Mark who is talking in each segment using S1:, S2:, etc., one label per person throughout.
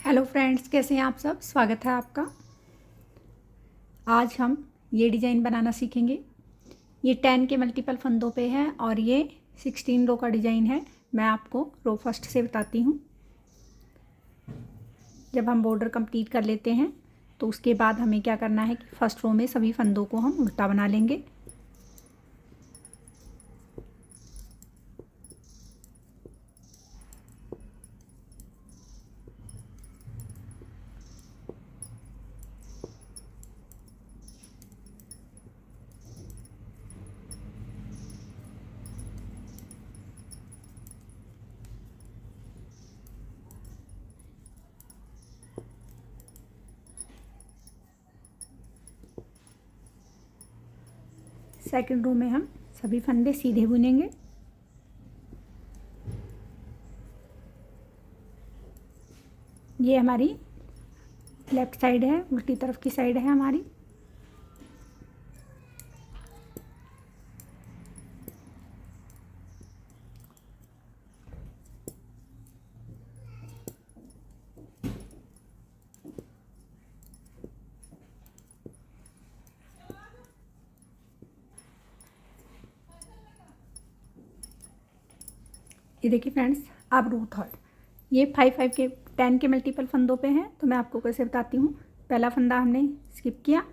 S1: Hello friends, कैसे हैं आप सब। स्वागत है आपका। आज हम ये डिज़ाइन बनाना सीखेंगे। ये 10 के मल्टीपल फंदों पे है और ये 16 रो का डिज़ाइन है। मैं आपको रो फर्स्ट से बताती हूँ। जब हम बॉर्डर कंप्लीट कर लेते हैं तो उसके बाद हमें क्या करना है कि फर्स्ट रो में सभी फंदों को हम उल्टा बना लेंगे। सेकंड रो में हम सभी फंदे सीधे बुनेंगे। ये हमारी लेफ्ट साइड है, उल्टी तरफ की साइड है हमारी। ये देखिए फ्रेंड्स, अब रो थर्ड। ये 5 के 10 के मल्टीपल फंदों पे हैं, तो मैं आपको कैसे बताती हूँ। पहला फंदा हमने स्किप किया,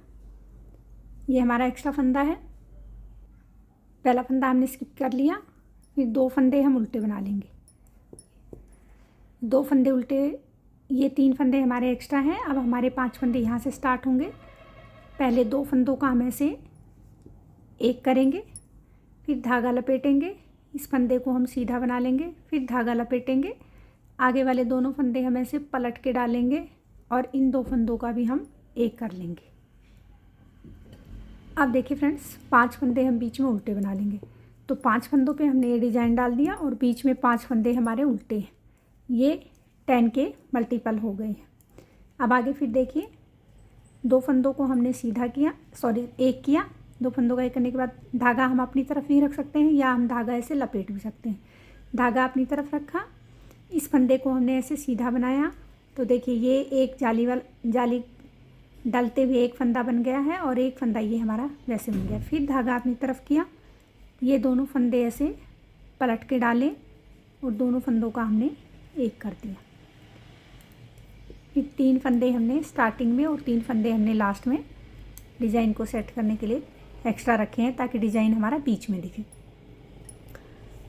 S1: ये हमारा एक्स्ट्रा फंदा है। पहला फंदा हमने स्किप कर लिया, फिर 2 फंदे हम उल्टे बना लेंगे। 2 फंदे उल्टे, ये 3 फंदे हमारे एक्स्ट्रा हैं। अब हमारे 5 फंदे यहाँ से स्टार्ट होंगे। पहले 2 फंदों का हम ऐसे एक करेंगे, फिर धागा लपेटेंगे, इस फंदे को हम सीधा बना लेंगे, फिर धागा लपेटेंगे, आगे वाले दोनों फंदे हम ऐसे पलट के डालेंगे और इन 2 फंदों का भी हम एक कर लेंगे। अब देखिए फ्रेंड्स, 5 फंदे हम बीच में उल्टे बना लेंगे। तो 5 फंदों पे हमने ये डिज़ाइन डाल दिया और बीच में 5 फंदे हमारे उल्टे हैं। ये 10 के मल्टीपल हो गए हैं। अब आगे फिर देखिए, 2 फंदों को हमने सीधा किया, एक किया। 2 फंदों का एक करने के बाद धागा हम अपनी तरफ ही रख सकते हैं या हम धागा ऐसे लपेट भी सकते हैं। धागा अपनी तरफ रखा, इस फंदे को हमने ऐसे सीधा बनाया। तो देखिए, ये एक जाली डालते हुए एक फंदा बन गया है और एक फंदा ये हमारा वैसे बन गया। फिर धागा अपनी तरफ किया, ये दोनों फंदे ऐसे पलट के डाले और दोनों फंदों का हमने एक कर दिया। फिर 3 फंदे हमने स्टार्टिंग में और 3 फंदे हमने लास्ट में डिज़ाइन को सेट करने के लिए एक्स्ट्रा रखे हैं, ताकि डिज़ाइन हमारा बीच में दिखे।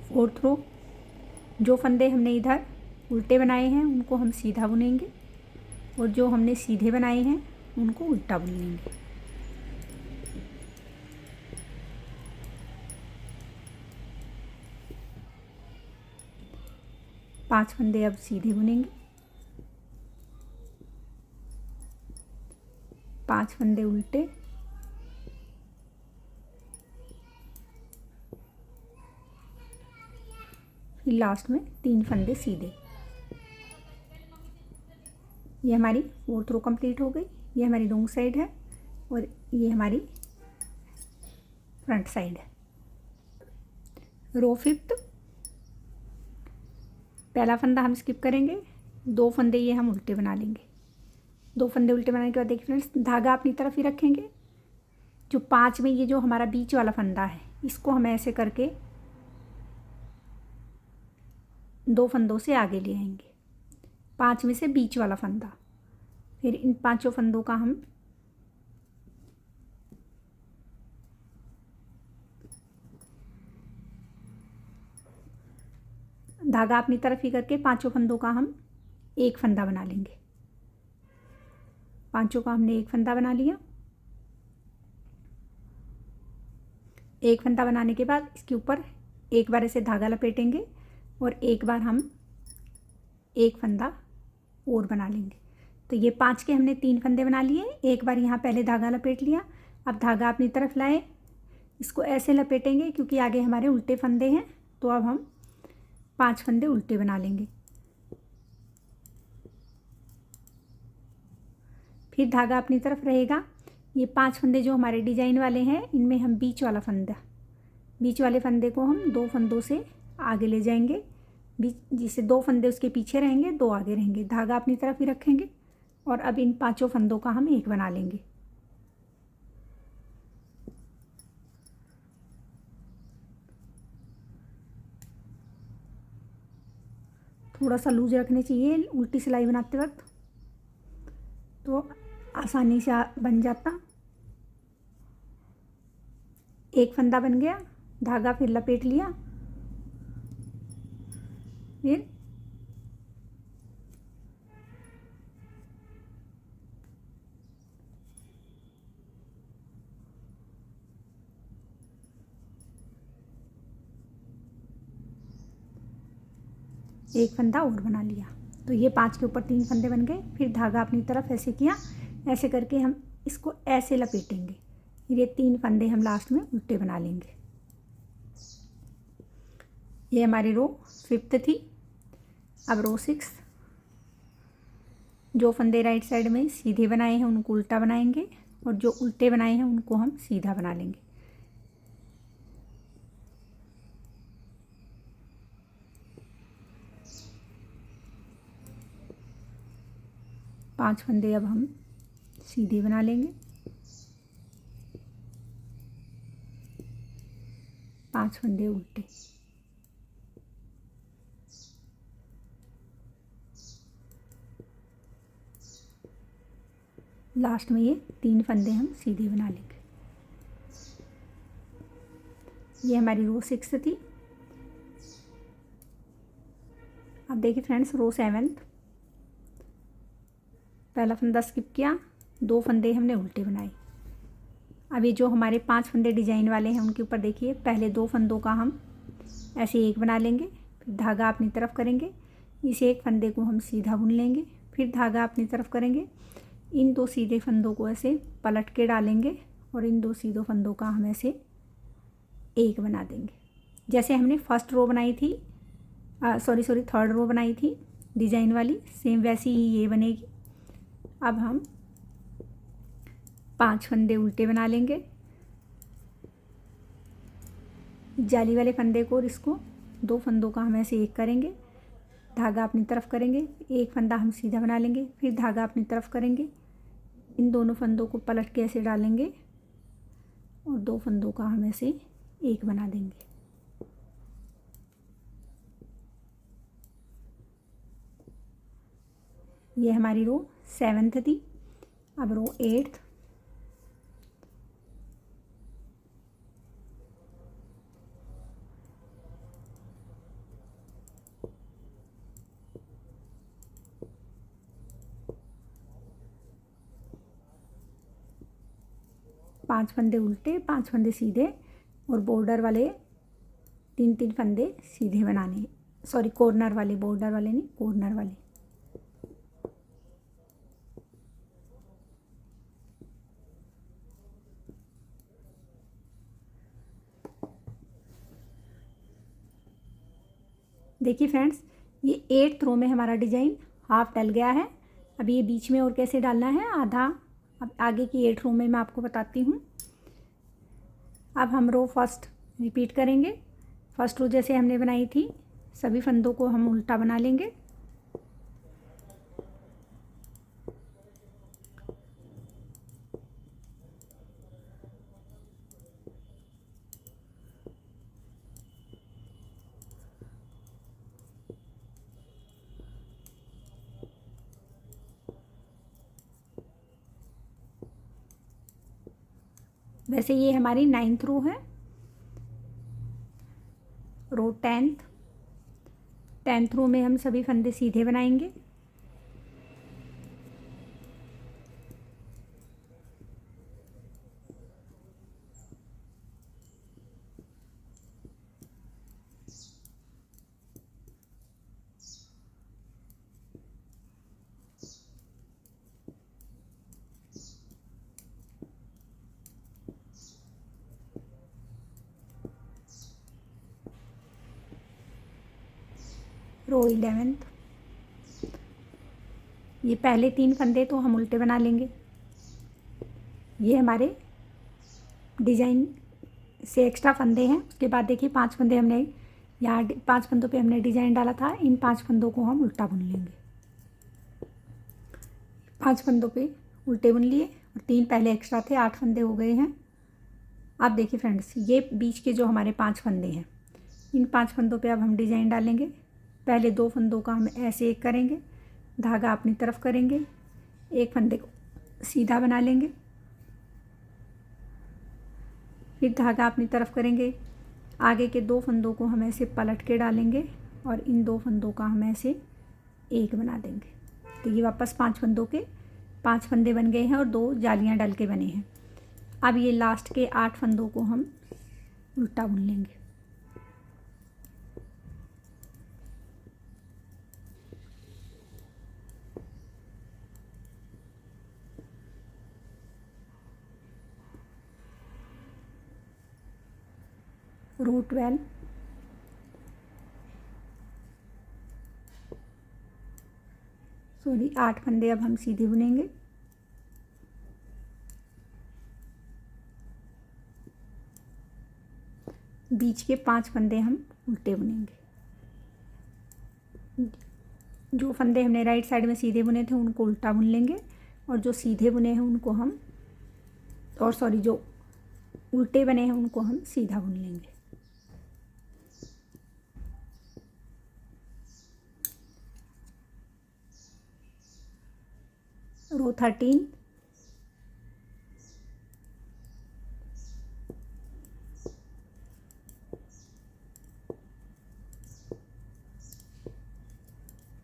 S1: फोर्थ रो, जो फंदे हमने इधर उल्टे बनाए हैं उनको हम सीधा बुनेंगे और जो हमने सीधे बनाए हैं उनको उल्टा बुन लेंगे। पांच फंदे अब सीधे बुनेंगे, 5 फंदे उल्टे, फिर लास्ट में 3 फंदे सीधे। ये हमारी फोर्थ रो कंप्लीट हो गई। ये हमारी रॉन्ग साइड है और ये हमारी फ्रंट साइड है। रो फिफ्थ, पहला फंदा हम स्किप करेंगे, 2 फंदे ये हम उल्टे बना लेंगे। 2 फंदे उल्टे बनाने के बाद देखिए फ्रेंड्स, धागा अपनी तरफ ही रखेंगे। जो 5 में ये जो हमारा बीच वाला फंदा है, इसको हम ऐसे करके 2 फंदों से आगे ले आएंगे। 5 में से बीच वाला फंदा, फिर इन 5 फंदों का हम धागा अपनी तरफ ही करके 5 फंदों का हम एक फंदा बना लेंगे। 5 का हमने एक फंदा बना लिया। एक फंदा बनाने के बाद इसके ऊपर एक बार ऐसे धागा लपेटेंगे और एक बार हम एक फंदा और बना लेंगे। तो ये 5 के हमने 3 फंदे बना लिए। एक बार यहाँ पहले धागा लपेट लिया, अब धागा अपनी तरफ लाए, इसको ऐसे लपेटेंगे क्योंकि आगे हमारे उल्टे फंदे हैं। तो अब हम 5 फंदे उल्टे बना लेंगे। फिर धागा अपनी तरफ रहेगा। ये 5 फंदे जो हमारे डिजाइन वाले हैं, इनमें हम बीच वाले फंदे को हम 2 फंदों से आगे ले जाएंगे बीच जिससे 2 फंदे उसके पीछे रहेंगे, 2 आगे रहेंगे। धागा अपनी तरफ ही रखेंगे और अब इन 5 फंदों का हम एक बना लेंगे। थोड़ा सा लूज रखने चाहिए उल्टी सिलाई बनाते वक्त, तो आसानी से बन जाता। एक फंदा बन गया, धागा फिर लपेट लिया, फिर एक फंदा और बना लिया। तो ये 5 के ऊपर 3 फंदे बन गए। फिर धागा अपनी तरफ ऐसे किया, ऐसे करके हम इसको ऐसे लपेटेंगे। ये 3 फंदे हम लास्ट में उल्टे बना लेंगे। ये हमारी रो 5th थी। अब रो 6, जो फंदे राइट साइड में सीधे बनाए हैं उनको उल्टा बनाएंगे और जो उल्टे बनाए हैं उनको हम सीधा बना लेंगे। पांच फंदे अब हम सीधे बना लेंगे, 5 फंदे उल्टे। लास्ट में ये 3 फंदे हम सीधे बना लेंगे। ये हमारी रो 6 थी। अब देखिए फ्रेंड्स, रो 7th, पहला फंदा स्किप किया, 2 फंदे हमने उल्टे बनाए। अब ये जो हमारे 5 फंदे डिजाइन वाले हैं उनके ऊपर देखिए, पहले 2 फंदों का हम ऐसे एक बना लेंगे, फिर धागा अपनी तरफ करेंगे, इस एक फंदे को हम सीधा बुन लेंगे, फिर धागा अपनी तरफ करेंगे, इन 2 सीधे फंदों को ऐसे पलट के डालेंगे और इन 2 सीधे फंदों का हम ऐसे एक बना देंगे। जैसे हमने फर्स्ट रो बनाई थी, थर्ड रो बनाई थी डिजाइन वाली, सेम वैसी ही ये बनेगी। अब हम 5 फंदे उल्टे बना लेंगे, जाली वाले फंदे को और इसको 2 फंदों का हम ऐसे एक करेंगे, धागा अपनी तरफ करेंगे, एक फंदा हम सीधा बना लेंगे, फिर धागा अपनी तरफ करेंगे, इन दोनों फंदों को पलट के ऐसे डालेंगे और 2 फंदों का हम ऐसे एक बना देंगे। ये हमारी रो 7th थी। अब रो 8th, पांच फंदे उल्टे, 5 फंदे सीधे और बॉर्डर वाले 3 फंदे सीधे बनाने, कॉर्नर वाले, बॉर्डर वाले नहीं, कॉर्नर वाले। देखिए फ्रेंड्स, ये 8th रो में हमारा डिजाइन हाफ डल गया है। अब ये बीच में और कैसे डालना है आधा, अब आगे की 8th रो में मैं आपको बताती हूँ। अब हम रो फर्स्ट रिपीट करेंगे। फर्स्ट रो जैसे हमने बनाई थी, सभी फंदों को हम उल्टा बना लेंगे। वैसे ये हमारी 9th रो है। रो 10th रो में हम सभी फंदे सीधे बनाएंगे। रो 11th, ये पहले 3 फंदे तो हम उल्टे बना लेंगे। ये हमारे डिजाइन से एक्स्ट्रा फंदे हैं। उसके बाद देखिए 5 फंदे हमने यहाँ 5 फंदों पे हमने डिजाइन डाला था, इन 5 फंदों को हम उल्टा बुन लेंगे। 5 फंदों पे उल्टे बुन लिए और 3 पहले एक्स्ट्रा थे, 8 फंदे हो गए हैं। अब देखिए फ्रेंड्स, ये बीच के जो हमारे 5 फंदे हैं, इन 5 फंदों पे अब हम डिजाइन डालेंगे। पहले 2 फंदों का हम ऐसे एक करेंगे, धागा अपनी तरफ करेंगे, एक फंदे को सीधा बना लेंगे, फिर धागा अपनी तरफ करेंगे, आगे के 2 फंदों को हम ऐसे पलट के डालेंगे और इन 2 फंदों का हम ऐसे एक बना देंगे। तो ये वापस 5 फंदों के 5 फंदे बन गए हैं और 2 जालियां डल के बने हैं। अब ये लास्ट के 8 फंदों को हम उल्टा बुन लेंगे। रो 12, सॉरी 8 फंदे अब हम सीधे बुनेंगे। बीच के 5 फंदे हम उल्टे बुनेंगे। जो फंदे हमने राइट साइड में सीधे बुने थे उनको उल्टा बुन लेंगे और जो सीधे बुने हैं उनको हम जो उल्टे बने हैं उनको हम सीधा बुन लेंगे। रो 13,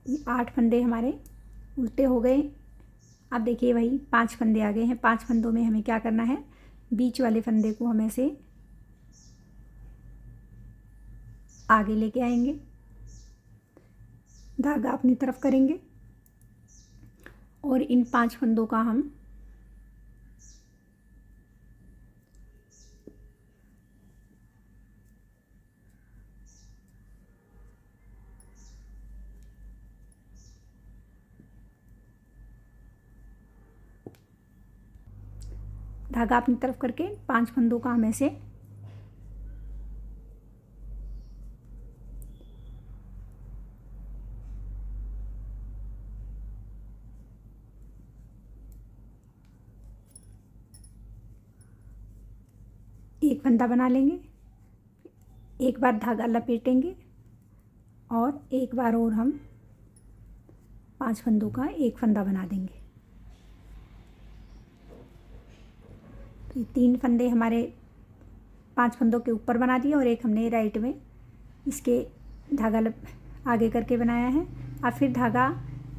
S1: ये 8 फंदे हमारे उल्टे हो गए। अब देखिए वही 5 फंदे आ गए हैं। 5 फंदों में हमें क्या करना है, बीच वाले फंदे को हम ऐसे आगे लेके आएंगे, धागा अपनी तरफ करेंगे और इन 5 फंदों का हम धागा अपनी तरफ करके 5 फंदों का हम ऐसे एक फंदा बना लेंगे, एक बार धागा लपेटेंगे और एक बार और हम 5 फंदों का एक फंदा बना देंगे। तो ये 3 फंदे हमारे 5 फंदों के ऊपर बना दिए और एक हमने राइट में इसके धागा आगे करके बनाया है। अब फिर धागा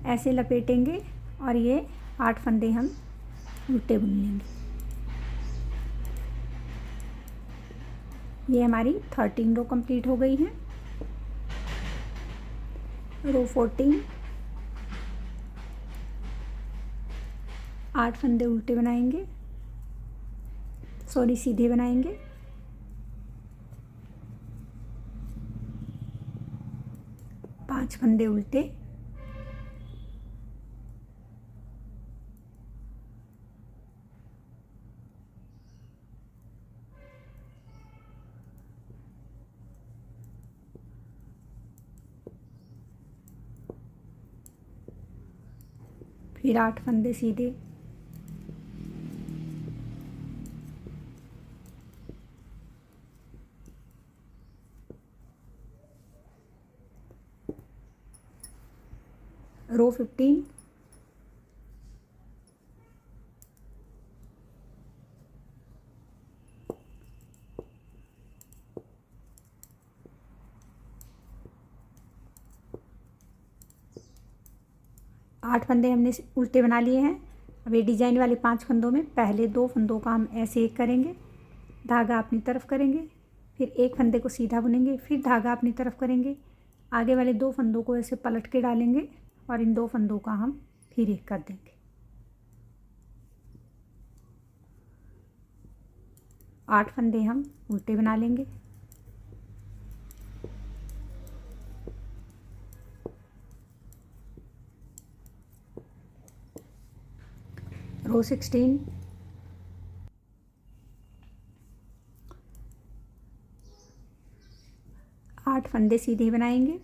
S1: ऐसे लपेटेंगे और ये 8 फंदे हम उल्टे बुन लेंगे। ये हमारी 13 रो कंप्लीट हो गई है। रो 14, 8 फंदे उल्टे बनाएंगे, सॉरी सीधे बनाएंगे, पांच फंदे उल्टे, फिर 8 फंदे सीधे, रो 15, 8 फंदे हमने उल्टे बना लिए हैं। अब ये डिजाइन वाले 5 फंदों में पहले 2 फंदों का हम ऐसे एक करेंगे, धागा अपनी तरफ करेंगे, फिर एक फंदे को सीधा बुनेंगे, फिर धागा अपनी तरफ करेंगे, आगे वाले 2 फंदों को ऐसे पलट के डालेंगे और इन 2 फंदों का हम फिर एक कर देंगे। 8 फंदे हम उल्टे बना लेंगे। रो 16, 8 8 फंदे सीधे बनाएंगे।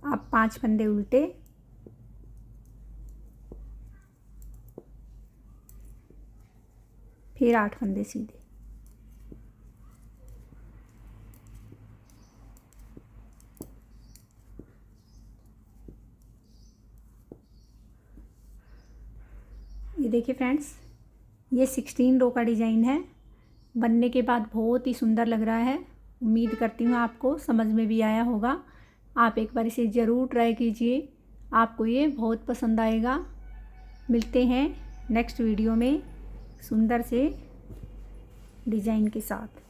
S1: अब 5 फंदे उल्टे, फिर 8 फंदे सीधे। ये देखिए फ्रेंड्स, ये 16 रो का डिज़ाइन है। बनने के बाद बहुत ही सुंदर लग रहा है। उम्मीद करती हूँ आपको समझ में भी आया होगा। आप एक बार इसे ज़रूर ट्राई कीजिए, आपको ये बहुत पसंद आएगा। मिलते हैं नेक्स्ट वीडियो में सुंदर से डिज़ाइन के साथ।